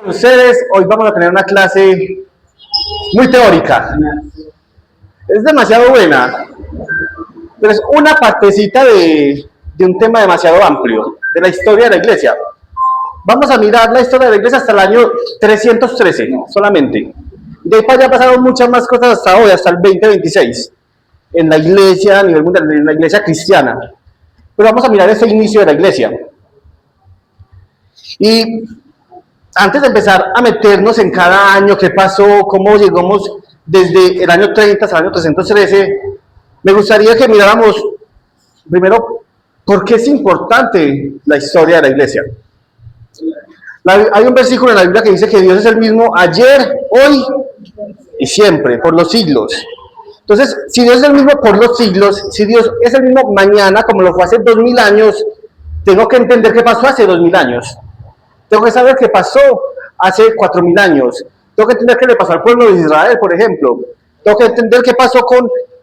Ustedes, hoy vamos a tener una clase muy teórica. Es demasiado buena, pero es una partecita de un tema demasiado amplio, de la historia de la iglesia. Vamos a mirar la historia de la iglesia hasta el año 313 solamente. De ahí para allá pasaron muchas más cosas hasta hoy, hasta el 2026, en la iglesia a nivel mundial, en la iglesia cristiana. Pero vamos a mirar ese inicio de la iglesia. Y antes de empezar a meternos en cada año, qué pasó, cómo llegamos desde el año 30 hasta el año 313, me gustaría que miráramos primero por qué es importante la historia de la iglesia. Hay un versículo en la Biblia que dice que Dios es el mismo ayer, hoy y siempre, por los siglos. Entonces, si Dios es el mismo por los siglos, si Dios es el mismo mañana, como lo fue hace 2000 años, tengo que entender qué pasó hace 2000 años. Tengo que saber qué pasó hace 4000 años. Tengo que entender qué le pasó al pueblo de Israel, por ejemplo. Tengo que entender qué pasó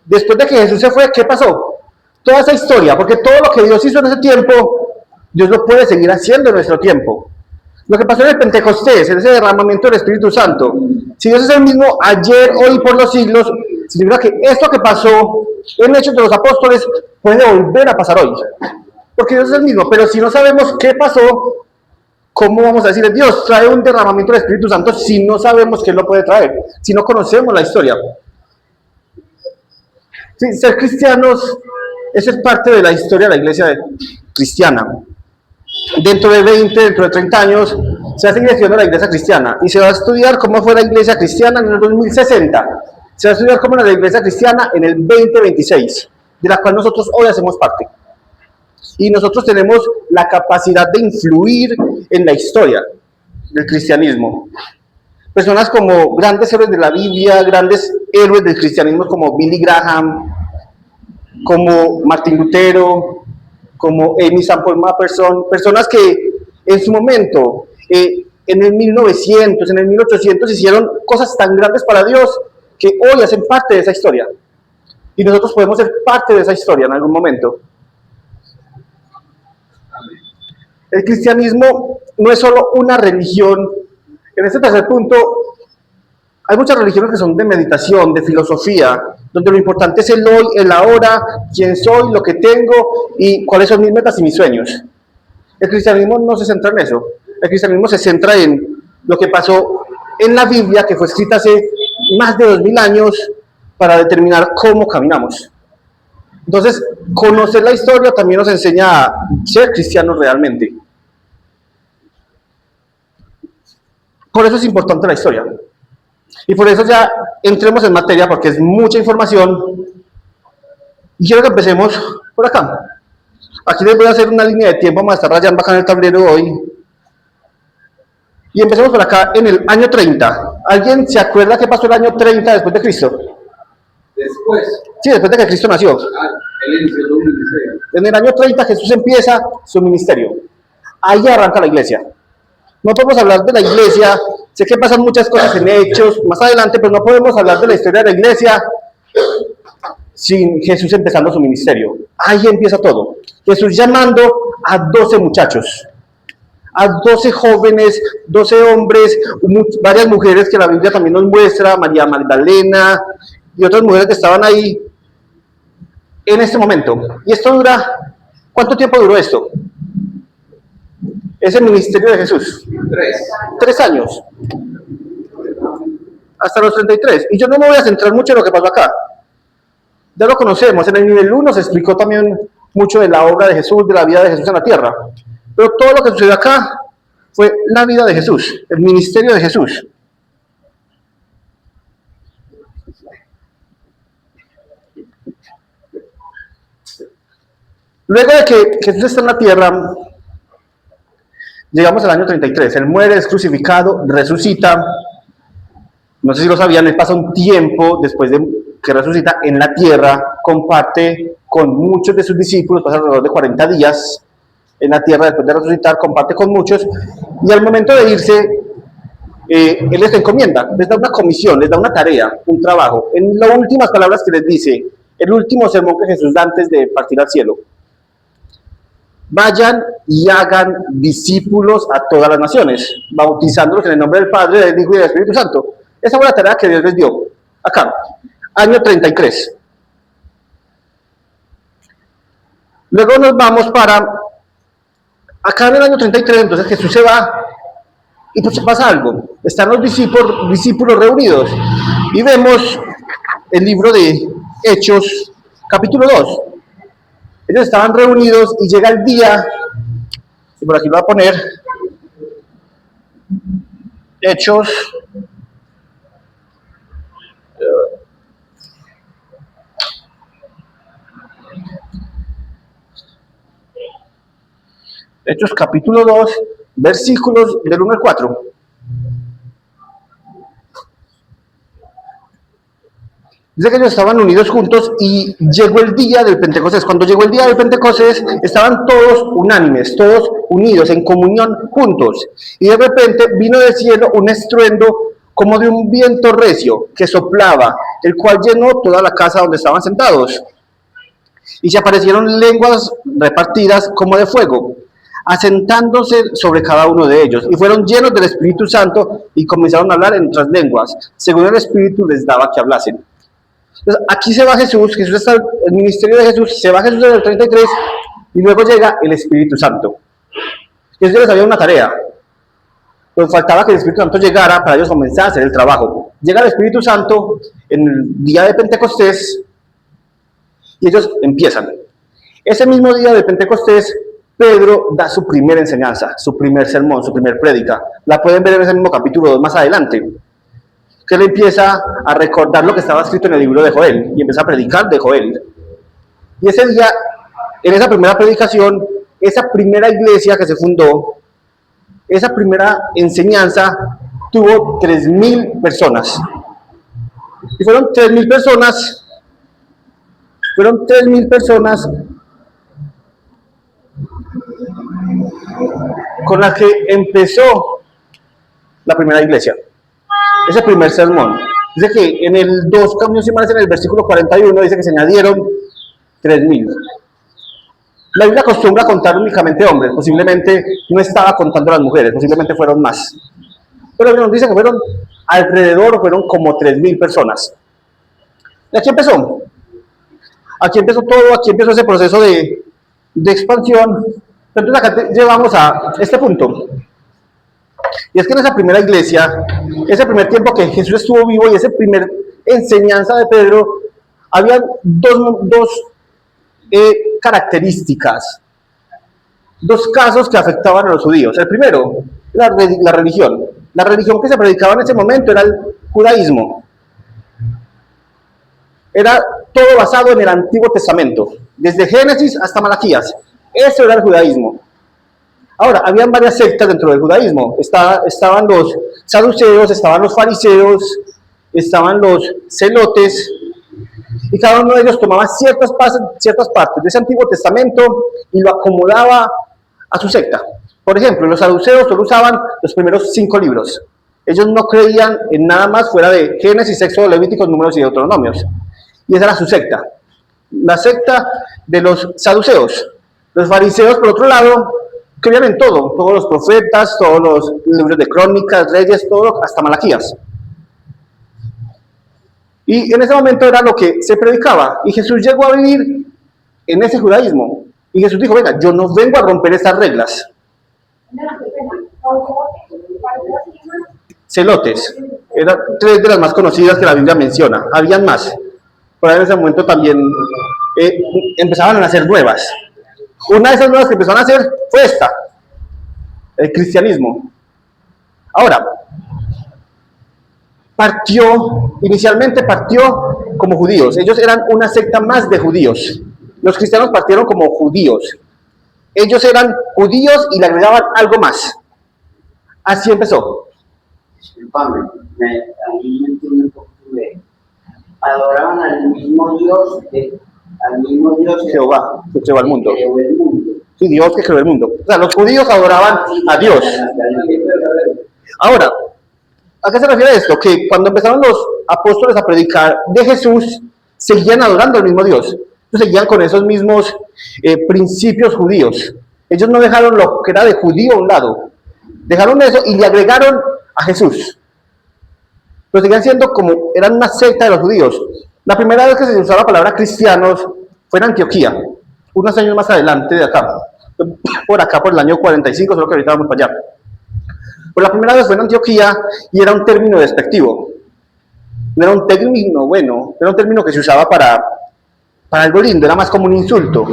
después de que Jesús se fue, qué pasó. Toda esa historia, porque todo lo que Dios hizo en ese tiempo, Dios lo puede seguir haciendo en nuestro tiempo. Lo que pasó en el Pentecostés, en ese derramamiento del Espíritu Santo, si Dios es el mismo ayer, hoy, por los siglos, significa que esto que pasó en Hechos de los Apóstoles puede volver a pasar hoy. Porque Dios es el mismo, pero si no sabemos qué pasó, ¿cómo vamos a decirle, Dios, trae un derramamiento del Espíritu Santo si no sabemos qué lo puede traer? Si no conocemos la historia. Sí, ser cristianos, eso es parte de la historia de la iglesia cristiana. Dentro de 20, dentro de 30 años, se va a seguir estudiando la iglesia cristiana y se va a estudiar cómo fue la iglesia cristiana en el 2060. Se va a estudiar cómo era la iglesia cristiana en el 2026, de la cual nosotros hoy hacemos parte. Y nosotros tenemos la capacidad de influir en la historia del cristianismo. Personas como grandes héroes de la Biblia, grandes héroes del cristianismo como Billy Graham, como Martín Lutero, como Amy Sample Mapperson, personas que en su momento, en el 1900, en el 1800, hicieron cosas tan grandes para Dios que hoy hacen parte de esa historia. Y nosotros podemos ser parte de esa historia en algún momento. El cristianismo no es solo una religión. En este tercer punto, hay muchas religiones que son de meditación, de filosofía, donde lo importante es el hoy, el ahora, quién soy, lo que tengo y cuáles son mis metas y mis sueños. El cristianismo no se centra en eso. El cristianismo se centra en lo que pasó en la Biblia, que fue escrita hace más de 2000 años, para determinar cómo caminamos. Entonces, conocer la historia también nos enseña a ser cristianos realmente. Por eso es importante la historia. Y por eso ya entremos en materia, porque es mucha información. Y quiero que empecemos por acá. Aquí les voy a hacer una línea de tiempo, vamos a estar rayando acá en el tablero hoy. Y empecemos por acá en el año 30. ¿Alguien se acuerda qué pasó el año 30 después de Cristo? Después. Sí, después de que Cristo nació. Él inició el ministerio. En el año 30 Jesús empieza su ministerio. Ahí arranca la iglesia. No podemos hablar de la iglesia, sé que pasan muchas cosas en Hechos más adelante, pero no podemos hablar de la historia de la iglesia sin Jesús empezando su ministerio. Ahí empieza todo. Jesús llamando a 12 muchachos, a 12 jóvenes, 12 hombres, varias mujeres que la Biblia también nos muestra, María Magdalena y otras mujeres que estaban ahí en este momento. Y esto dura, ¿cuánto tiempo duró esto? Es el ministerio de Jesús. 3 años. Hasta los 33. Y yo no me voy a centrar mucho en lo que pasó acá. Ya lo conocemos. En el nivel 1 se explicó también mucho de la obra de Jesús, de la vida de Jesús en la tierra. Pero todo lo que sucedió acá fue la vida de Jesús, el ministerio de Jesús. Luego de que Jesús está en la tierra, llegamos al año 33, él muere, es crucificado, resucita. No sé si lo sabían, él pasa un tiempo después de que resucita en la tierra, comparte con muchos de sus discípulos, pasa alrededor de 40 días en la tierra después de resucitar, comparte con muchos, y al momento de irse, él les encomienda, les da una comisión, les da una tarea, un trabajo. En las últimas palabras que les dice, el último sermón que Jesús da antes de partir al cielo. vayan y hagan discípulos a todas las naciones, bautizándolos en el nombre del Padre, del Hijo y del Espíritu Santo. Esa fue la tarea que Dios les dio. Acá, año 33. Luego nos vamos para, acá en el año 33, entonces Jesús se va y pues pasa algo. Están los discípulos reunidos y vemos el libro de Hechos, capítulo 2. Ellos estaban reunidos y llega el día, y por aquí lo voy a poner, Hechos, Hechos capítulo 2, versículos del 1 al 4. Dice que ellos estaban unidos juntos y llegó el día del Pentecostés. Cuando llegó el día del Pentecostés, estaban todos unánimes, todos unidos, en comunión, juntos. Y de repente vino del cielo un estruendo como de un viento recio que soplaba, el cual llenó toda la casa donde estaban sentados. Y se aparecieron lenguas repartidas como de fuego, asentándose sobre cada uno de ellos. Y fueron llenos del Espíritu Santo y comenzaron a hablar en otras lenguas, según el Espíritu les daba que hablasen. Entonces, aquí se va Jesús está el ministerio de Jesús, se va Jesús en el 33 y luego llega el Espíritu Santo. Ellos les había una tarea, pues faltaba que el Espíritu Santo llegara para ellos comenzar a hacer el trabajo. Llega el Espíritu Santo en el día de Pentecostés y ellos empiezan. Ese mismo día de Pentecostés, Pedro da su primera enseñanza, su primer sermón, su primer prédica. La pueden ver en ese mismo capítulo 2 más adelante, que él empieza a recordar lo que estaba escrito en el libro de Joel y empieza a predicar de Joel. Y ese día, en esa primera predicación, esa primera iglesia que se fundó, esa primera enseñanza tuvo 3.000 personas. Y fueron 3.000 personas con las que empezó la primera iglesia. Ese primer sermón. Dice que en el 2 caminos y mares, en el versículo 41, dice que se añadieron 3.000. La Biblia acostumbra a contar únicamente hombres, posiblemente no estaba contando las mujeres, posiblemente fueron más. Pero nos dice que fueron alrededor, fueron como 3.000 personas. ¿Y aquí empezó? Aquí empezó todo, aquí empezó ese proceso de expansión. Entonces acá llegamos a este punto. Y es que en esa primera iglesia, ese primer tiempo que Jesús estuvo vivo y esa primera enseñanza de Pedro, había dos características, dos casos que afectaban a los judíos. El primero, la religión. La religión que se predicaba en ese momento era el judaísmo. Era todo basado en el Antiguo Testamento, desde Génesis hasta Malaquías. Eso era el judaísmo. Ahora, habían varias sectas dentro del judaísmo. Estaban los saduceos, estaban los fariseos, estaban los celotes, y cada uno de ellos tomaba ciertas partes de ese Antiguo Testamento y lo acomodaba a su secta. Por ejemplo, los saduceos solo usaban los primeros 5 libros. Ellos no creían en nada más fuera de Génesis, Éxodo, Levíticos, Números y Deuteronomios. Y esa era su secta. La secta de los saduceos. Los fariseos, por otro lado, creían en todo, todos los profetas, todos los libros de crónicas, reyes, todo, hasta Malaquías. Y en ese momento era lo que se predicaba. Y Jesús llegó a vivir en ese judaísmo. Y Jesús dijo, venga, yo no vengo a romper estas reglas. Celotes. Eran 3 de las más conocidas que la Biblia menciona. Habían más. Por ahí en ese momento también empezaban a nacer nuevas. Una de esas nuevas que empezaron a hacer fue esta, el cristianismo. Ahora, inicialmente partió como judíos. Ellos eran una secta más de judíos. Los cristianos partieron como judíos. Ellos eran judíos y le agregaban algo más. Así empezó. Disculpame, a mí me entiende un poco de... Adoraban al mismo Dios Jehová, que creó el mundo. creó el mundo. Sí, Dios que creó el mundo. O sea, los judíos adoraban a Dios. Ahora, ¿a qué se refiere esto? Que cuando empezaron los apóstoles a predicar de Jesús, seguían adorando al mismo Dios. Entonces, seguían con esos mismos principios judíos. Ellos no dejaron lo que era de judío a un lado. Dejaron eso y le agregaron a Jesús. Pero seguían siendo como, eran una secta de los judíos. La primera vez que se usó la palabra cristianos fue en Antioquía, unos años más adelante de acá. Por acá, por el año 45, solo que ahorita vamos para allá. Pero la primera vez fue en Antioquía y era un término despectivo. No era un término bueno, era un término que se usaba para algo lindo, era más como un insulto.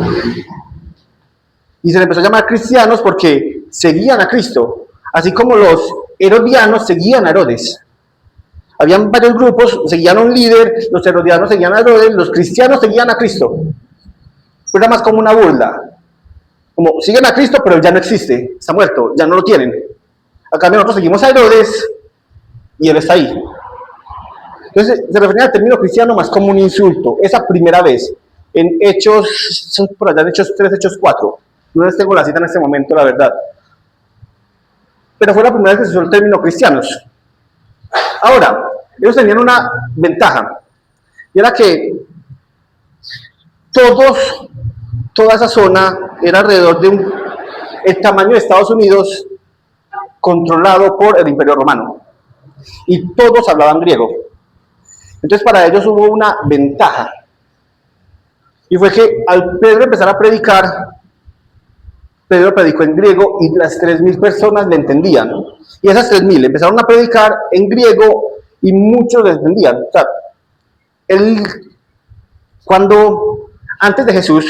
Y se le empezó a llamar cristianos porque seguían a Cristo, así como los herodianos seguían a Herodes. Habían varios grupos, seguían a un líder, los herodianos seguían a Herodes, los cristianos seguían a Cristo. Era más como una burla. Como, siguen a Cristo, pero él ya no existe, está muerto, ya no lo tienen. Acá nosotros seguimos a Herodes y él está ahí. Entonces se refería al término cristiano más como un insulto. Esa primera vez, en Hechos, por allá en Hechos 3, Hechos 4. No les tengo la cita en este momento, la verdad. Pero fue la primera vez que se usó el término cristianos. Ahora, ellos tenían una ventaja. Y era que toda esa zona era alrededor de el tamaño de Estados Unidos controlado por el Imperio Romano. Y todos hablaban griego. Entonces para ellos hubo una ventaja. Y fue que al Pedro empezar a predicar, Pedro predicó en griego y las 3.000 personas le entendían. Y esas 3.000 empezaron a predicar en griego y muchos le entendían. O sea, antes de Jesús,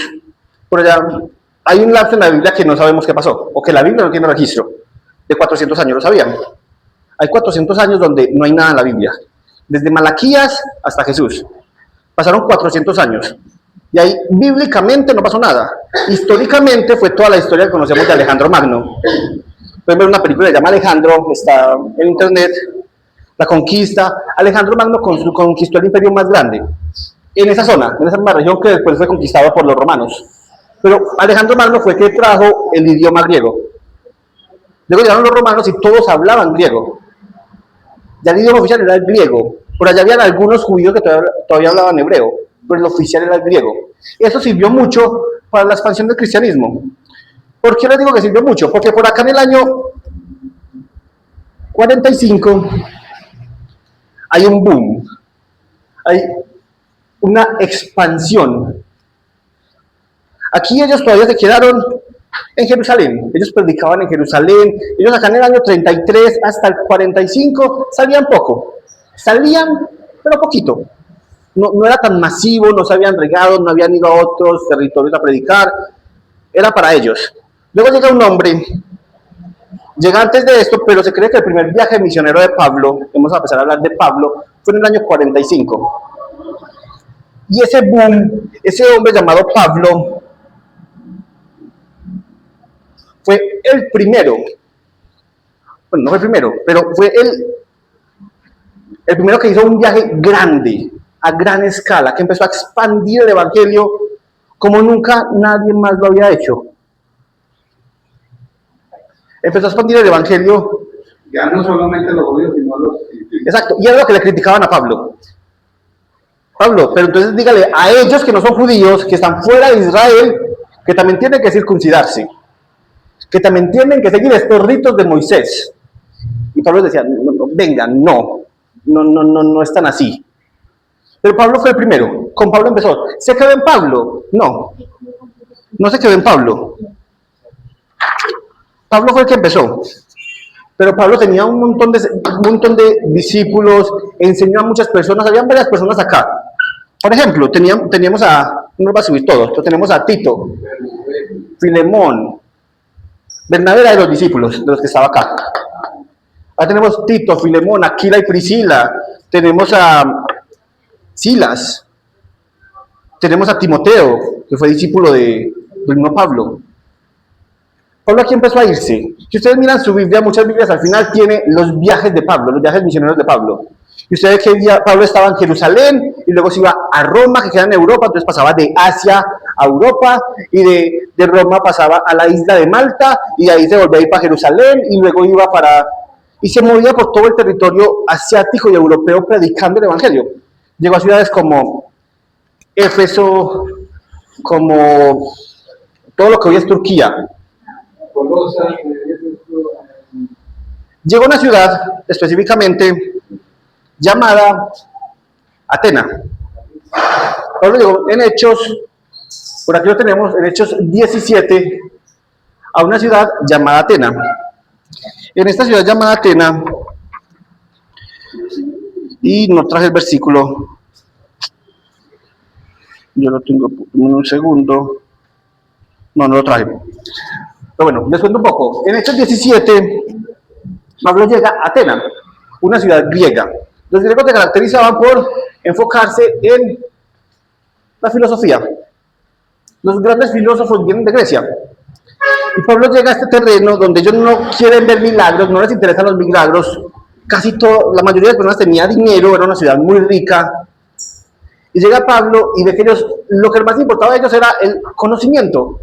por allá, hay un lapso en la Biblia que no sabemos qué pasó, o que la Biblia no tiene registro, de 400 años, ¿lo sabían? Hay 400 años donde no hay nada en la Biblia, desde Malaquías hasta Jesús. Pasaron 400 años. Y ahí bíblicamente no pasó nada. Históricamente fue toda la historia que conocemos de Alejandro Magno. Pueden ver una película que se llama Alejandro, está en internet, La Conquista. Alejandro Magno conquistó el imperio más grande en esa zona, en esa misma región que después fue conquistada por los romanos. Pero Alejandro Magno fue que trajo el idioma griego. Luego llegaron los romanos y todos hablaban griego. Ya el idioma oficial era el griego. Por allá habían algunos judíos que todavía hablaban hebreo, pero el oficial era el griego. Eso sirvió mucho para la expansión del cristianismo. ¿Por qué les digo que sirvió mucho? Porque por acá en el año 45 hay un boom, hay una expansión. Aquí ellos todavía se quedaron en Jerusalén, ellos predicaban en Jerusalén, ellos acá en el año 33 hasta el 45 salían poco, salían pero poquito. No era tan masivo, no se habían regado, no habían ido a otros territorios a predicar, era para ellos. Luego llega un hombre, llega antes de esto, pero se cree que el primer viaje misionero de Pablo, vamos a empezar a hablar de Pablo, fue en el año 45. Y ese boom, ese hombre llamado Pablo, fue el primero, bueno, no fue el primero, pero fue el primero que hizo un viaje grande, a gran escala, que empezó a expandir el evangelio como nunca nadie más lo había hecho. Empezó a expandir el evangelio. Ya no solamente los judíos, sino los... Exacto, y era lo que le criticaban a Pablo. Pablo, pero entonces dígale a ellos que no son judíos, que están fuera de Israel, que también tienen que circuncidarse, que también tienen que seguir estos ritos de Moisés. Y Pablo decía, vengan, no están así. Pero Pablo fue el primero, con Pablo empezó. ¿Se quedó en Pablo? No se quedó en Pablo. Pablo fue el que empezó. Pero Pablo tenía un montón de discípulos, enseñó a muchas personas, habían varias personas acá. Por ejemplo, teníamos no va a subir todos, pero tenemos a Tito, Filemón, Bernabé era de los discípulos, de los que estaba acá. Ahora tenemos Tito, Filemón, Aquila y Priscila, tenemos a Silas, tenemos a Timoteo, que fue discípulo del mismo Pablo. Pablo aquí empezó a irse. Si ustedes miran su Biblia, muchas Biblias al final tiene los viajes de Pablo, los viajes misioneros de Pablo. Y ustedes que Pablo estaba en Jerusalén y luego se iba a Roma, que queda en Europa, entonces pasaba de Asia a Europa y de Roma pasaba a la isla de Malta y de ahí se volvía a ir para Jerusalén y luego iba y se movía por todo el territorio asiático y europeo predicando el evangelio. Llegó a ciudades como Éfeso, como todo lo que hoy es Turquía. Tolosa, llegó a una ciudad específicamente llamada Atena. Pablo llegó en Hechos, por aquí lo tenemos, en Hechos 17, a una ciudad llamada Atena. En esta ciudad llamada Atena, y no traje el versículo, yo lo tengo en un segundo, no lo traje. Pero bueno, les cuento un poco. En Hechos 17, Pablo llega a Atena, una ciudad griega. Los griegos se caracterizaban por enfocarse en la filosofía. Los grandes filósofos vienen de Grecia. Y Pablo llega a este terreno donde ellos no quieren ver milagros, no les interesan los milagros. Casi todo, la mayoría de las personas tenía dinero, era una ciudad muy rica. Y llega Pablo y ve que ellos, lo que más importaba a ellos era el conocimiento,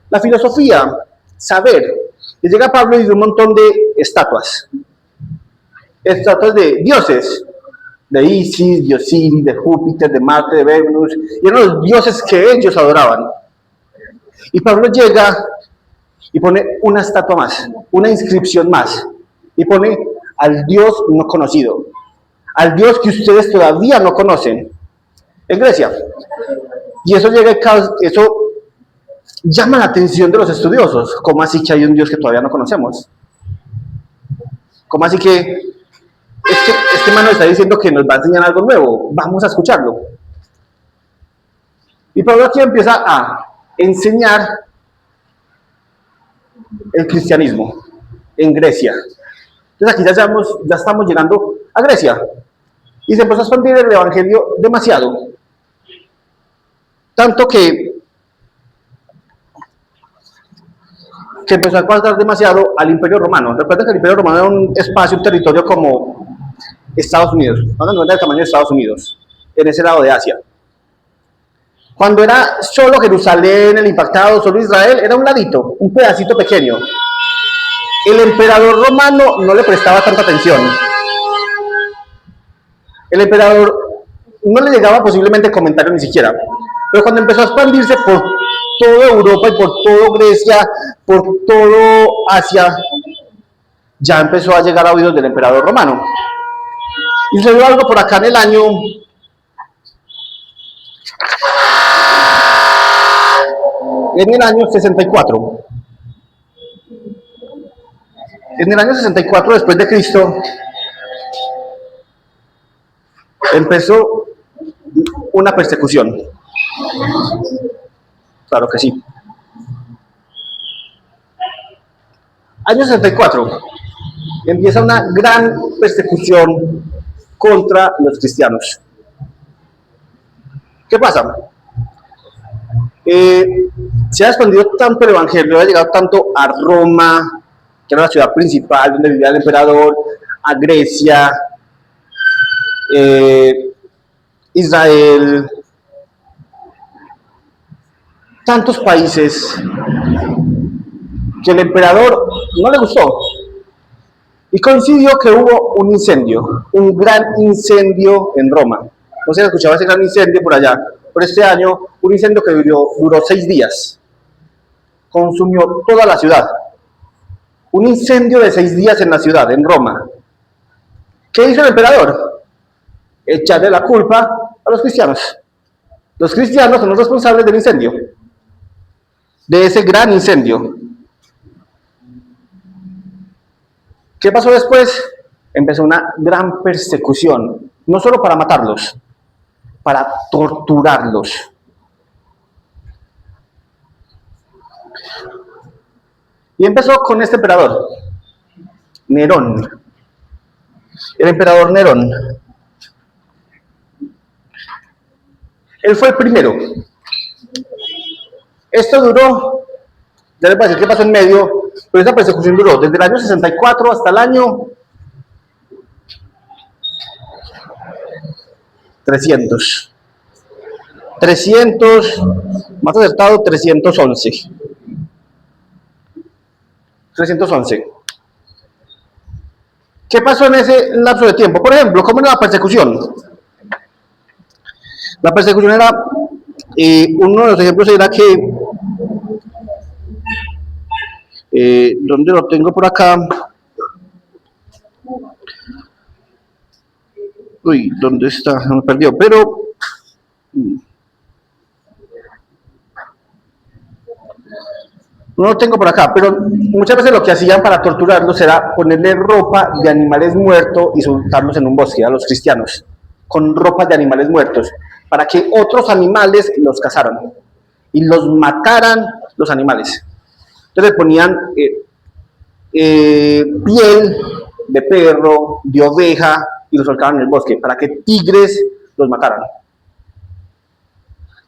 la filosofía, saber. Y llega Pablo y ve un montón de estatuas de dioses, de Isis, de Osiris, de Júpiter, de Marte, de Venus, y eran los dioses que ellos adoraban. Y Pablo llega y pone una estatua más, una inscripción más, y pone al Dios no conocido, al Dios que ustedes todavía no conocen, en Grecia. Y eso llega, eso llama la atención de los estudiosos. ¿Cómo así que hay un Dios que todavía no conocemos? ¿Cómo así que este man nos está diciendo que nos va a enseñar algo nuevo? Vamos a escucharlo. Y Pablo aquí empieza a enseñar el cristianismo en Grecia. Entonces aquí ya estamos llegando a Grecia. Y se empezó a expandir el evangelio demasiado. Tanto que empezó a cuadrar demasiado al Imperio Romano. Recuerden que el Imperio Romano era un espacio, un territorio como Estados Unidos, no era del tamaño de Estados Unidos, en ese lado de Asia. Cuando era solo Jerusalén, el impactado, solo Israel, era un ladito, un pedacito pequeño. El emperador romano no le prestaba tanta atención. El emperador no le llegaba posiblemente comentario ni siquiera. Pero cuando empezó a expandirse por toda Europa y por toda Grecia, por todo Asia, ya empezó a llegar a oídos del emperador romano. Y se dio algo por acá en el año 64. En el año 64 después de Cristo empezó una persecución. Claro que sí. Año 64 empieza una gran persecución contra los cristianos. ¿Qué pasa? Se ha expandido tanto el evangelio, ha llegado tanto a Roma, que era la ciudad principal donde vivía el emperador, a Grecia, Israel, tantos países, que el emperador no le gustó. Y coincidió que hubo un incendio, un gran incendio en Roma. No se escuchaba ese gran incendio por allá. Por este año, un incendio que duró 6 días. Consumió toda la ciudad. Un incendio de 6 días en la ciudad, en Roma. ¿Qué hizo el emperador? Echarle la culpa a los cristianos. Los cristianos son los responsables del incendio. De ese gran incendio. ¿Qué pasó después? Empezó una gran persecución, no solo para matarlos, para torturarlos. Y empezó con este emperador, Nerón, el emperador Nerón. Él fue el primero. Esto duró, ya les voy a decir qué pasó en medio, pero esa persecución duró desde el año 64 hasta el año 300, más acertado, 311. ¿Qué pasó en ese lapso de tiempo? Por ejemplo, ¿cómo era la persecución? La persecución era, uno de los ejemplos era que ¿Dónde lo tengo por acá? Uy, ¿dónde está? Me perdió, pero no lo tengo por acá, pero muchas veces lo que hacían para torturarlos era ponerle ropa de animales muertos y soltarlos en un bosque a los cristianos, con ropa de animales muertos, para que otros animales los cazaran y los mataran los animales. Entonces le ponían piel de perro, de oveja, y los soltaban en el bosque, para que tigres los mataran.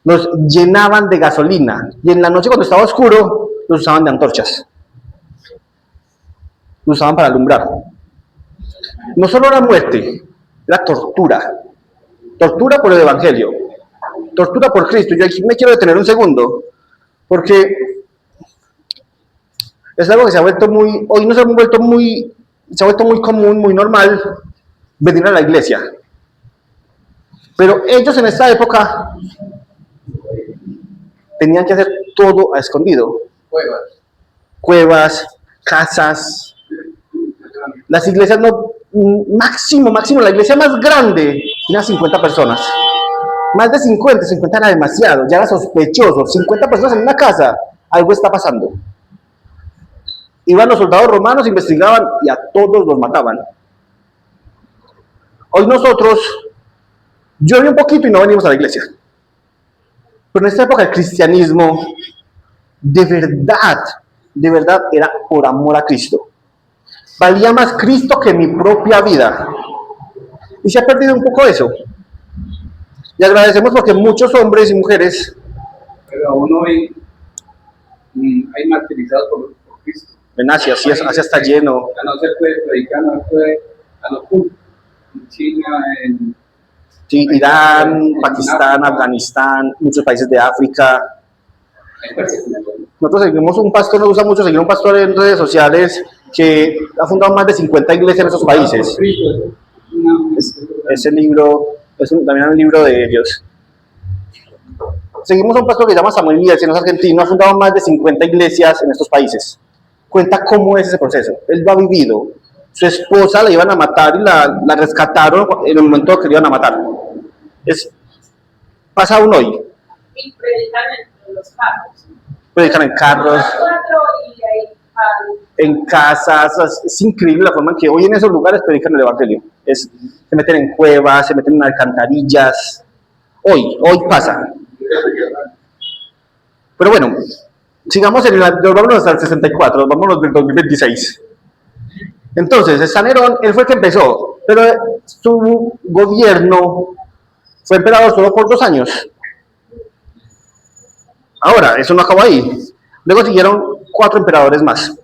Los llenaban de gasolina, y en la noche cuando estaba oscuro, los usaban de antorchas. Los usaban para alumbrar. No solo era muerte, era tortura. Tortura por el Evangelio. Tortura por Cristo. Yo aquí me quiero detener un segundo, porque es algo que se ha vuelto muy, hoy no se ha vuelto muy, se ha vuelto muy común, muy normal, venir a la iglesia. Pero ellos en esta época tenían que hacer todo a escondido. Cuevas, casas. Las iglesias no, máximo, la iglesia más grande tenía 50 personas. Más de 50 era demasiado, ya era sospechoso. 50 personas en una casa, algo está pasando. Iban los soldados romanos, investigaban y a todos los mataban. Hoy nosotros, yo vi un poquito y no venimos a la iglesia. Pero en esta época el cristianismo, de verdad era por amor a Cristo. Valía más Cristo que mi propia vida. Y se ha perdido un poco eso. Y agradecemos porque muchos hombres y mujeres, pero aún hoy hay martirizados por Cristo. en Asia, sí, Asia está lleno. No se puede predicar, no se puede a lo público. En China, en Sí, Irán, Pakistán, Afganistán, muchos países de África. hay persecución. Nosotros seguimos un pastor, nos gusta mucho seguir un pastor en redes sociales que ha fundado más de 50 iglesias en esos países. Ese libro, también es un libro de ellos. Seguimos a un pastor que se llama Samuel Miel, no es argentino, ha fundado más de 50 iglesias en estos países. Cuenta cómo es ese proceso, él lo ha vivido. Su esposa la iban a matar y la rescataron en el momento que la iban a matar. Pasa aún hoy. Y predican en los carros. Predican en carros, en casas. Es increíble la forma en que hoy en esos lugares predican el Evangelio. Se meten en cuevas, se meten en alcantarillas. Hoy pasa. Pero bueno, sigamos vámonos hasta el 64, vámonos del 2026. Entonces, San Nerón, él fue el que empezó, pero su gobierno fue emperador solo por 2 años. Ahora, eso no acabó ahí. Luego siguieron 4 emperadores más.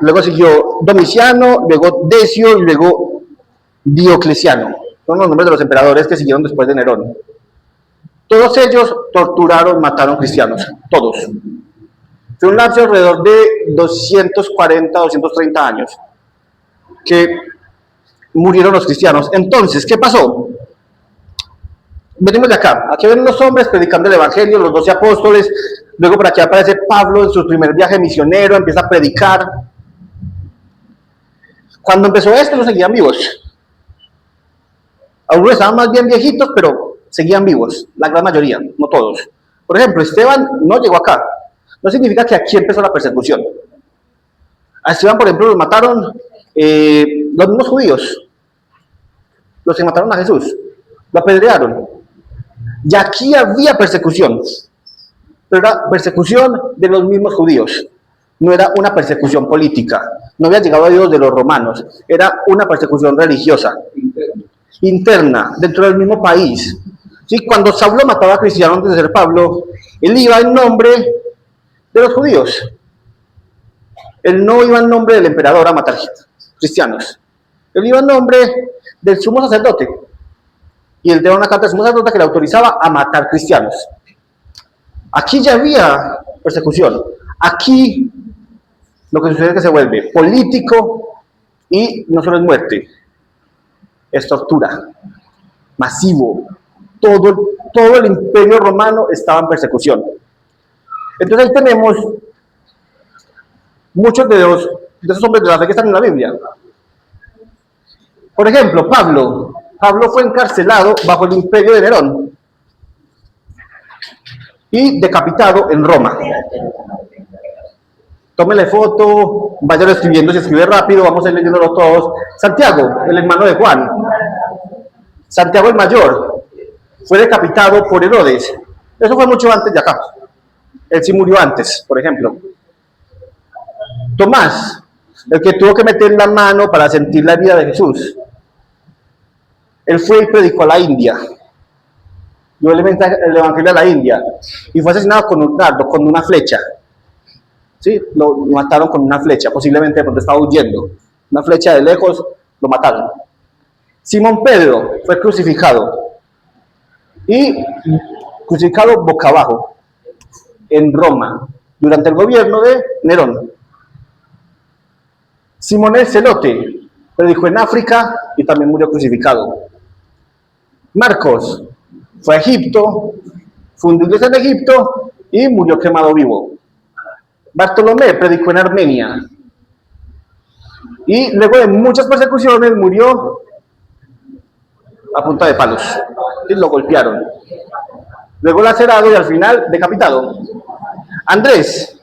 Luego siguió Domiciano, luego Decio y luego Diocleciano. Son los nombres de los emperadores que siguieron después de Nerón. Todos ellos torturaron, mataron cristianos, todos. Fue un lapso alrededor de 240, 230 años que murieron los cristianos. Entonces, ¿qué pasó? Venimos de acá. Aquí ven los hombres predicando el Evangelio, los 12 apóstoles. Luego por aquí aparece Pablo en su primer viaje misionero, empieza a predicar. Cuando empezó esto, no seguían vivos. Algunos estaban más bien viejitos, pero seguían vivos, la gran mayoría, no todos. Por ejemplo, Esteban no llegó acá. No significa que aquí empezó la persecución. A Esteban, por ejemplo, los mataron los mismos judíos, los que mataron a Jesús, lo apedrearon. Y aquí había persecución, pero era persecución de los mismos judíos. No era una persecución política, no había llegado a Dios de los romanos, era una persecución religiosa, interna, dentro del mismo país. ¿Sí? Cuando Saulo mataba a cristianos antes de ser Pablo, él iba en nombre de los judíos. Él no iba en nombre del emperador a matar cristianos. Él iba en nombre del sumo sacerdote. Y él tenía una carta del sumo sacerdote que le autorizaba a matar cristianos. Aquí ya había persecución. Aquí lo que sucede es que se vuelve político y no solo es muerte, es tortura, masivo. Todo el imperio romano estaba en persecución. Entonces ahí tenemos muchos de esos hombres de la fe que están en la Biblia. Por ejemplo, Pablo fue encarcelado bajo el imperio de Nerón y decapitado en Roma. Tómele foto, váyalo escribiendo, si escribe rápido, vamos a ir leyéndolo todos. Santiago, el hermano de Juan, Santiago el mayor, fue decapitado por Herodes. Eso fue mucho antes de acá. Él sí murió antes, por ejemplo. Tomás, el que tuvo que meter la mano para sentir la vida de Jesús. Él fue y predicó a la India. Dio el evangelio a la India. Y fue asesinado con un dardo, con una flecha. ¿Sí? Lo mataron con una flecha, posiblemente porque estaba huyendo. Una flecha de lejos, lo mataron. Simón Pedro fue crucificado. Y crucificado boca abajo, en Roma, durante el gobierno de Nerón. Simón el Celote predicó en África y también murió crucificado. Marcos fue a Egipto, fundó iglesia en Egipto y murió quemado vivo. Bartolomé predicó en Armenia y luego de muchas persecuciones murió a punta de palos y lo golpearon. Luego lacerado y al final decapitado. Andrés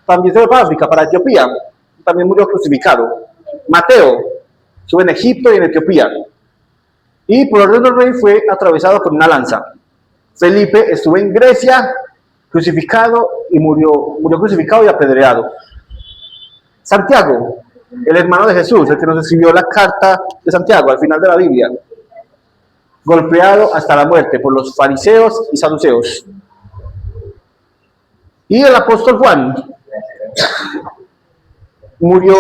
también se fue para África, para Etiopía, también murió crucificado. Mateo estuvo en Egipto y en Etiopía y por orden del rey fue atravesado con una lanza. Felipe estuvo en Grecia, crucificado y murió crucificado y apedreado. Santiago, el hermano de Jesús, el que nos escribió la carta de Santiago al final de la Biblia, golpeado hasta la muerte por los fariseos y saduceos. Y el apóstol Juan murió,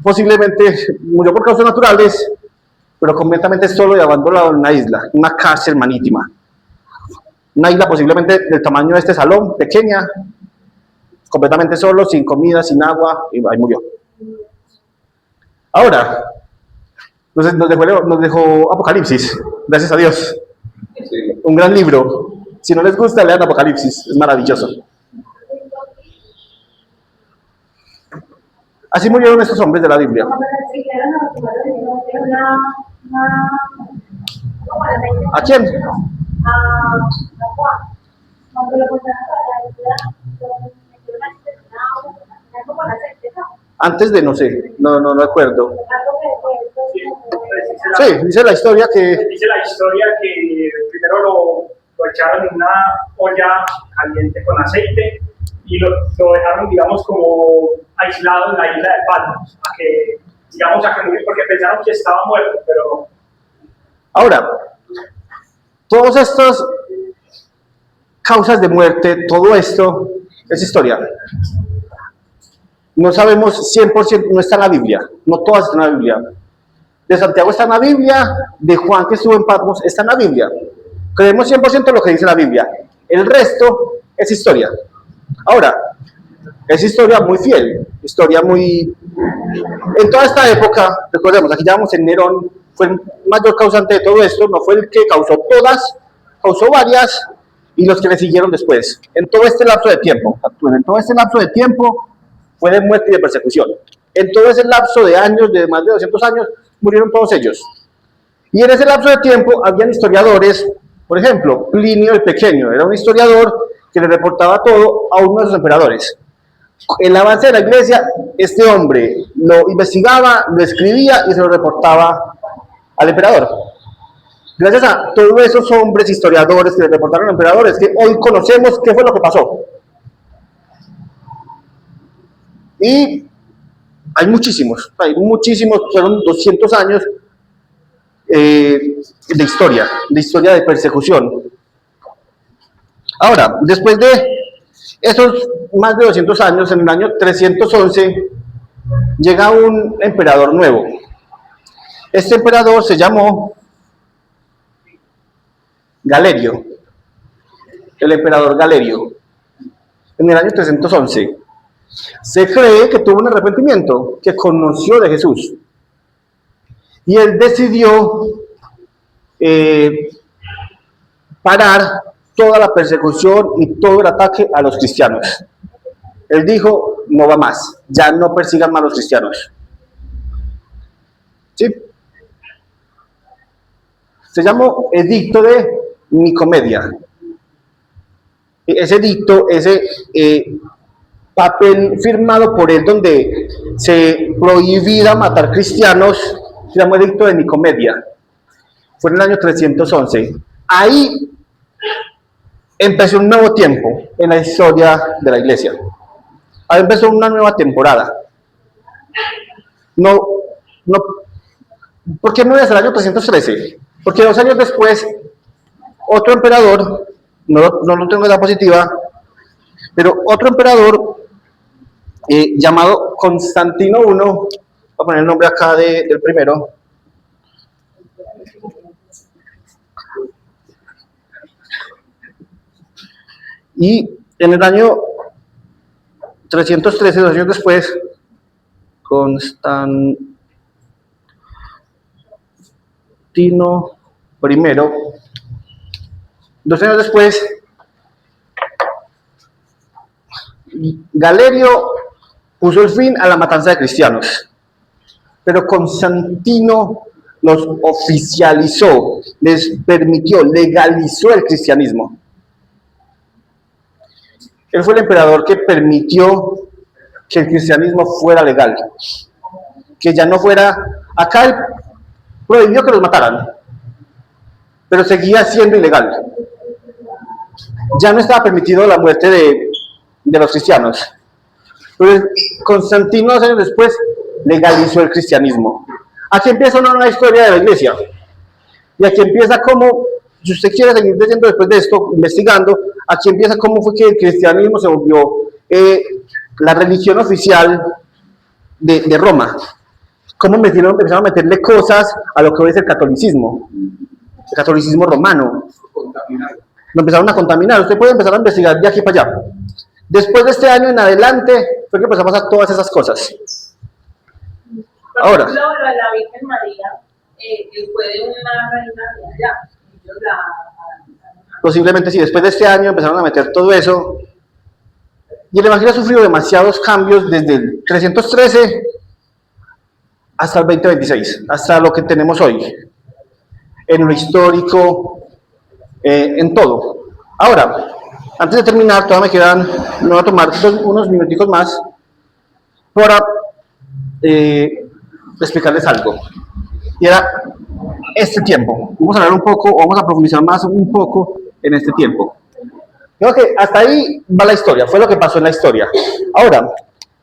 posiblemente murió por causas naturales, pero completamente solo y abandonado en una isla, una cárcel marítima. Una isla posiblemente del tamaño de este salón, pequeña, completamente solo, sin comida, sin agua, y ahí murió. Ahora, nos dejó Apocalipsis, gracias a Dios. Sí. Un gran libro. Si no les gusta, lean Apocalipsis, es maravilloso. Así murieron estos hombres de la Biblia. ¿A quién? Antes de, no sé, no recuerdo. Sí, dice la historia que... Dice la historia que primero lo echaron en una olla caliente con aceite y lo dejaron, digamos, como aislado en la isla de Patmos, a que murió, porque pensaron que estaba muerto, pero... Ahora, todas estas causas de muerte, todo esto es historia. No sabemos 100%, no está en la Biblia, no todas están en la Biblia. De Santiago está en la Biblia, de Juan que estuvo en Patmos está en la Biblia. Creemos 100% lo que dice la Biblia. El resto es historia. Ahora, es historia muy fiel, historia muy... En toda esta época, recordemos, aquí ya vamos en Nerón, fue el mayor causante de todo esto, no fue el que causó todas, causó varias, y los que le siguieron después. En todo este lapso de tiempo, fue de muerte y de persecución. En todo ese lapso de años, de más de 200 años, murieron todos ellos. Y en ese lapso de tiempo habían historiadores, por ejemplo, Plinio el Pequeño, era un historiador que le reportaba todo a uno de sus emperadores. El avance de la iglesia, este hombre lo investigaba, lo escribía y se lo reportaba al emperador. Gracias a todos esos hombres historiadores que le reportaron al emperador, es que hoy conocemos qué fue lo que pasó. Y hay muchísimos, fueron 200 años de historia de persecución. Ahora, después de esos más de 200 años, en el año 311, llega un emperador nuevo. Este emperador se llamó Galerio, el emperador Galerio, en el año 311. Se cree que tuvo un arrepentimiento, que conoció de Jesús. Y él decidió parar toda la persecución y todo el ataque a los cristianos. Él dijo, no va más, ya no persigan más a los cristianos. ¿Sí? Se llamó Edicto de Nicomedia. Ese edicto, ese papel firmado por él donde se prohibía matar cristianos, se llamó Edicto de Nicomedia. Fue en el año 311. Ahí empezó un nuevo tiempo en la historia de la iglesia. Ahí empezó una nueva temporada. No, ¿por qué no es el año 313? Porque 2 años después, otro emperador, no lo tengo en la diapositiva, pero otro emperador llamado Constantino I, voy a poner el nombre acá del primero, y en el año 313, 2 años después, Constantino I, 2 años después, Galerio puso el fin a la matanza de cristianos, pero Constantino los oficializó, les permitió, legalizó el cristianismo. Él fue el emperador que permitió que el cristianismo fuera legal, que ya no fuera, acá él prohibió que los mataran, pero seguía siendo ilegal. Ya no estaba permitido la muerte de los cristianos. Pero Constantino, 2 años después, legalizó el cristianismo. Aquí empieza una nueva historia de la iglesia. Y aquí empieza como, si usted quiere seguir leyendo después de esto, investigando, aquí empieza cómo fue que el cristianismo se volvió la religión oficial de Roma. Cómo empezaron a meterle cosas a lo que hoy es el catolicismo romano. Lo empezaron a contaminar. Usted puede empezar a investigar de aquí para allá. Después de este año en adelante, fue que empezó a pasar todas esas cosas. Ahora. Por ejemplo, lo de la Virgen María, fue de una reina de allá. Ellos Posiblemente sí, después de este año empezaron a meter todo eso. Y el Evangelio ha sufrido demasiados cambios desde el 313 hasta el 2026, hasta lo que tenemos hoy. En lo histórico, en todo. Ahora, antes de terminar, todavía me quedan, me voy a tomar unos minuticos más para explicarles algo. Y era este tiempo. Vamos a hablar un poco, vamos a profundizar más un poco en este tiempo. Creo que hasta ahí va la historia, fue lo que pasó en la historia. Ahora,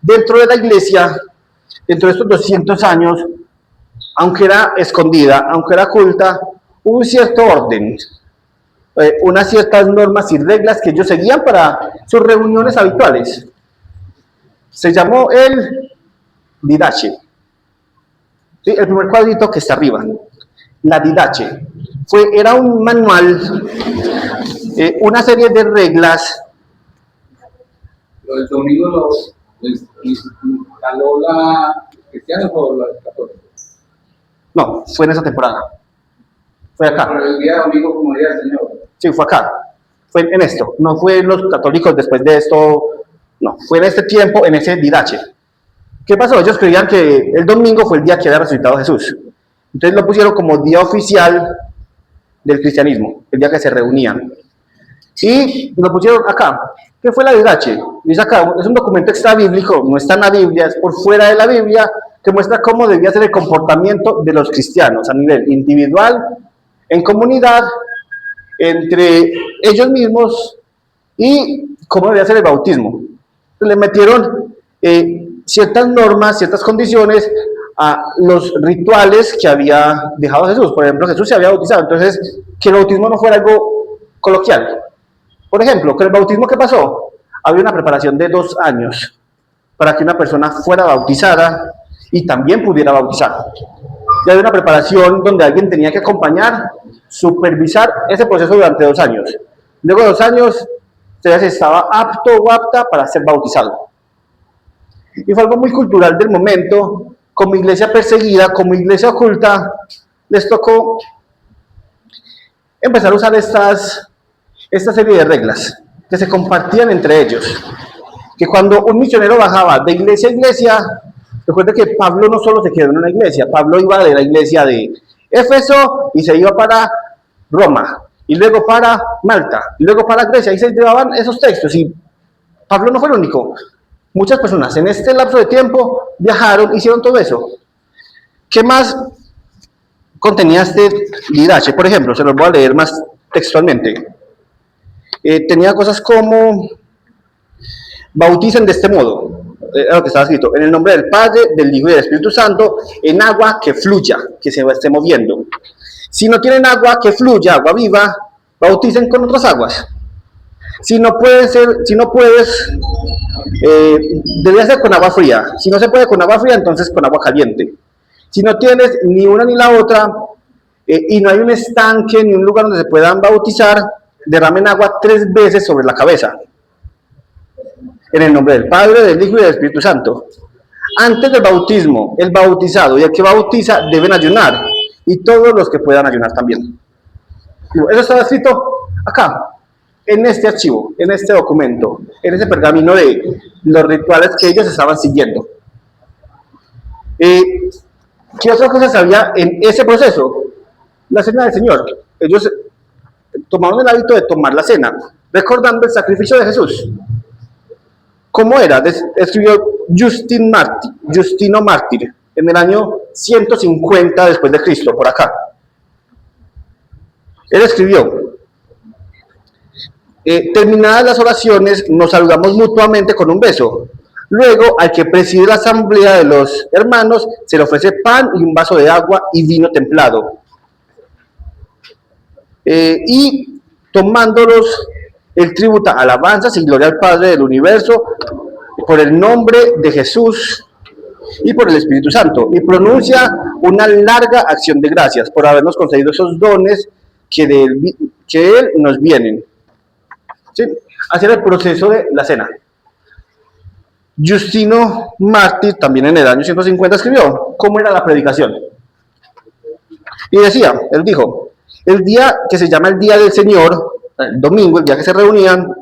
dentro de la iglesia, dentro de estos 200 años, aunque era escondida, aunque era oculta, hubo un cierto orden, unas ciertas normas y reglas que ellos seguían para sus reuniones habituales. Se llamó el Didache. ¿Sí? El primer cuadrito que está arriba. La Didache. Era un manual, una serie de reglas. El domingo los instaló la cristiana o la católica. No, fue en esa temporada. Fue acá. Pero el día de domingo, como día del Señor. Sí, fue acá. Fue en esto. No fue en los católicos después de esto. No, fue en este tiempo, en ese Didache. ¿Qué pasó? Ellos creían que el domingo fue el día que había resucitado Jesús. Entonces lo pusieron como día oficial del cristianismo, el día que se reunían. Y lo pusieron acá. ¿Qué fue la Didache? Dice acá, es un documento extrabíblico, no está en la Biblia, es por fuera de la Biblia, que muestra cómo debía ser el comportamiento de los cristianos a nivel individual, en comunidad, entre ellos mismos, y cómo debía ser el bautismo. Le metieron ciertas normas, ciertas condiciones a los rituales que había dejado Jesús. Por ejemplo, Jesús se había bautizado, entonces que el bautismo no fuera algo coloquial. Por ejemplo, que el bautismo, ¿qué pasó? Había una preparación de 2 años para que una persona fuera bautizada y también pudiera bautizar. Ya había una preparación donde alguien tenía que acompañar, supervisar ese proceso durante 2 años. Luego de 2 años, se estaba apto o apta para ser bautizado. Y fue algo muy cultural del momento. Como iglesia perseguida, como iglesia oculta, les tocó empezar a usar esta serie de reglas que se compartían entre ellos, que cuando un misionero bajaba de iglesia a iglesia, recuerda que Pablo no solo se quedó en una iglesia, Pablo iba de la iglesia de Éfeso y se iba para Roma, y luego para Malta, y luego para Grecia, y se llevaban esos textos, y Pablo no fue el único. Muchas personas en este lapso de tiempo viajaron, hicieron todo eso. ¿Qué más contenía este Didache? Por ejemplo, se los voy a leer más textualmente. Tenía cosas como: bauticen de este modo, era lo que estaba escrito, en el nombre del Padre, del Hijo y del Espíritu Santo, en agua que fluya, que se esté moviendo. Si no tienen agua que fluya, agua viva, bauticen con otras aguas. Si no puedes, debería ser con agua fría. Si no se puede con agua fría, entonces con agua caliente. Si no tienes ni una ni la otra, y no hay un estanque ni un lugar donde se puedan bautizar, derramen agua 3 veces sobre la cabeza. En el nombre del Padre, del Hijo y del Espíritu Santo. Antes del bautismo, el bautizado y el que bautiza deben ayunar, y todos los que puedan ayunar también. Eso estaba escrito acá, en este archivo, en este documento, en ese pergamino de los rituales que ellos estaban siguiendo. ¿Qué otras cosas había en ese proceso? La cena del Señor. Ellos tomaron el hábito de tomar la cena, recordando el sacrificio de Jesús. ¿Cómo era? Escribió Justino Mártir en el año 150 después de Cristo, por acá. Él escribió: terminadas las oraciones, nos saludamos mutuamente con un beso. Luego, al que preside la asamblea de los hermanos, se le ofrece pan y un vaso de agua y vino templado. Y tomándolos, él tributa alabanzas y gloria al Padre del universo por el nombre de Jesús y por el Espíritu Santo, y pronuncia una larga acción de gracias por habernos concedido esos dones que de él nos vienen. ¿Sí? Así era el proceso de la cena. Justino Mártir, también en el año 150, escribió cómo era la predicación. Y decía, él dijo: el día que se llama el Día del Señor, el domingo, el día que se reunían,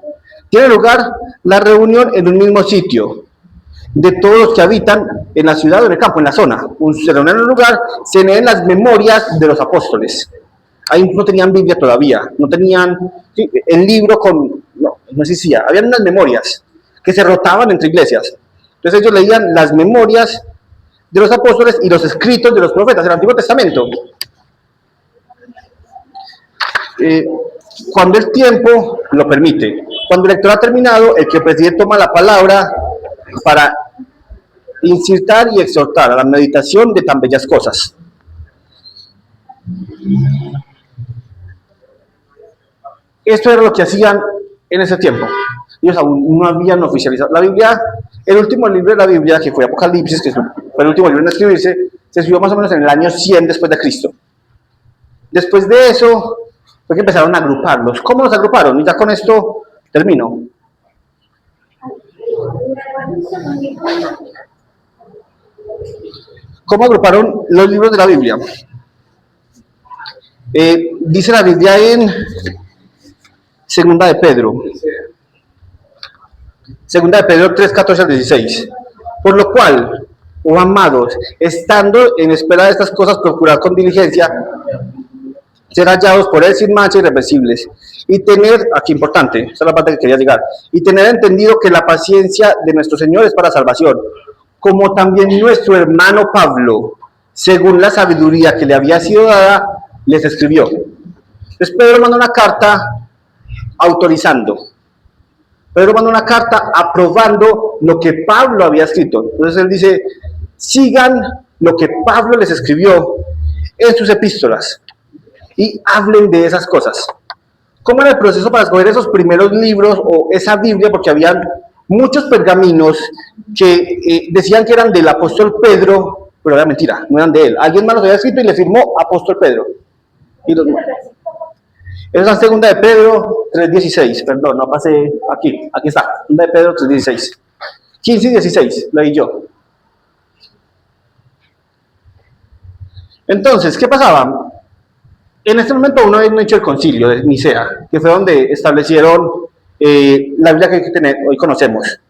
tiene lugar la reunión en un mismo sitio de todos los que habitan en la ciudad o en el campo, en la zona. Se reúnen en un lugar, se leen las memorias de los apóstoles. Ahí no tenían Biblia todavía, no tenían el libro con... No existía, habían unas memorias que se rotaban entre iglesias. Entonces ellos leían las memorias de los apóstoles y los escritos de los profetas del Antiguo Testamento. Cuando el tiempo lo permite. Cuando el lector ha terminado, el que preside toma la palabra para incitar y exhortar a la meditación de tan bellas cosas. Esto era lo que hacían en ese tiempo. Ellos aún no habían oficializado la Biblia. El último libro de la Biblia, que fue Apocalipsis, que fue el último libro en escribirse, se escribió más o menos en el año 100 después de Cristo. Después de eso, fue que empezaron a agruparlos. ¿Cómo los agruparon? Y ya con esto termino. ¿Cómo agruparon los libros de la Biblia? Dice la Biblia en Segunda de Pedro 3, 14 al 16. Por lo cual, oh amados, estando en espera de estas cosas, procurad con diligencia ser hallados por él sin mancha y irreversibles, y tener, aquí importante, esa es la parte que quería llegar, y tener entendido que la paciencia de nuestro Señor es para salvación, como también nuestro hermano Pablo, según la sabiduría que le había sido dada, les escribió. Entonces Pedro mandó una carta autorizando. Pedro mandó una carta aprobando lo que Pablo había escrito. Entonces él dice: sigan lo que Pablo les escribió en sus epístolas y hablen de esas cosas. ¿Cómo era el proceso para escoger esos primeros libros o esa Biblia? Porque habían muchos pergaminos que decían que eran del apóstol Pedro, pero era mentira, no eran de él. Alguien más los había escrito y le firmó apóstol Pedro. Y los... Esa es Segunda de Pedro 3:16, perdón, no pasé aquí está, Segunda de Pedro 3:16. 15 y 16, leí yo. Entonces, ¿qué pasaba? En este momento uno había hecho el concilio de Nicea, que fue donde establecieron la Biblia que hoy conocemos.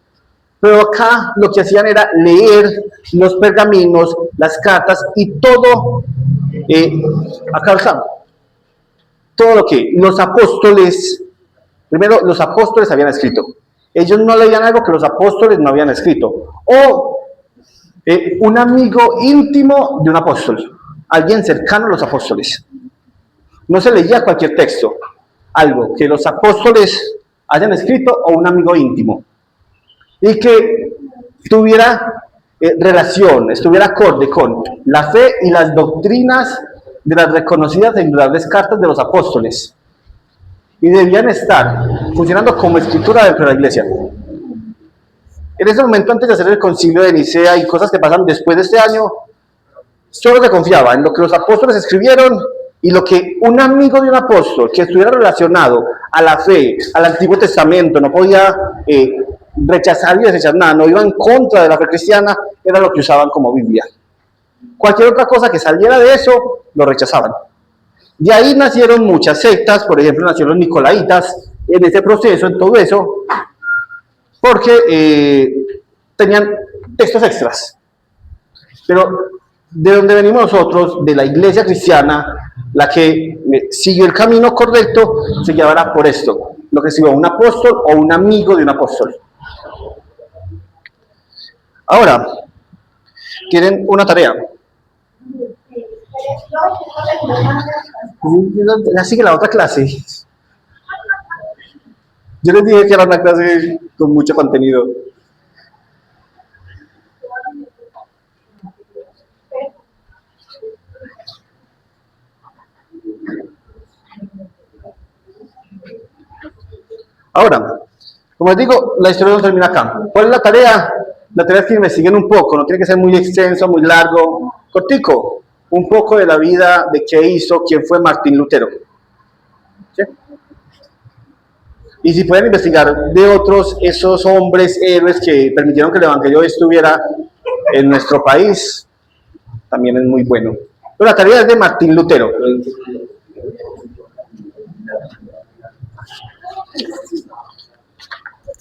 Pero acá lo que hacían era leer los pergaminos, las cartas y todo, acá está, todo lo que los apóstoles, primero los apóstoles habían escrito. Ellos no leían algo que los apóstoles no habían escrito. O un amigo íntimo de un apóstol, alguien cercano a los apóstoles. No se leía cualquier texto, algo que los apóstoles hayan escrito o un amigo íntimo. Y que tuviera relación, estuviera acorde con la fe y las doctrinas de las reconocidas e indudable cartas de los apóstoles. Y debían estar funcionando como escritura dentro de la iglesia. En ese momento, antes de hacer el concilio de Nicea y cosas que pasan después de este año, solo se confiaba en lo que los apóstoles escribieron y lo que un amigo de un apóstol que estuviera relacionado a la fe, al Antiguo Testamento, no podía rechazar y desechar nada, no iba en contra de la fe cristiana, era lo que usaban como Biblia. Cualquier otra cosa que saliera de eso, lo rechazaban. De ahí nacieron muchas sectas, por ejemplo, nacieron los nicolaitas, en ese proceso, en todo eso, porque tenían textos extras. Pero de donde venimos nosotros, de la iglesia cristiana, la que siguió el camino correcto, se llevará por esto, lo que siguió un apóstol o un amigo de un apóstol. Ahora, tienen una tarea. Así que la otra clase. Yo les dije que era una clase con mucho contenido. Ahora, como les digo, la historia no termina acá. ¿Cuál es la tarea? La tarea es que investiguen un poco, no tiene que ser muy extenso, muy largo, cortico, un poco de la vida, de qué hizo, quién fue Martín Lutero. ¿Sí? Y si pueden investigar de otros, esos hombres, héroes que permitieron que el evangelio estuviera en nuestro país, también es muy bueno. Pero la tarea es de Martín Lutero.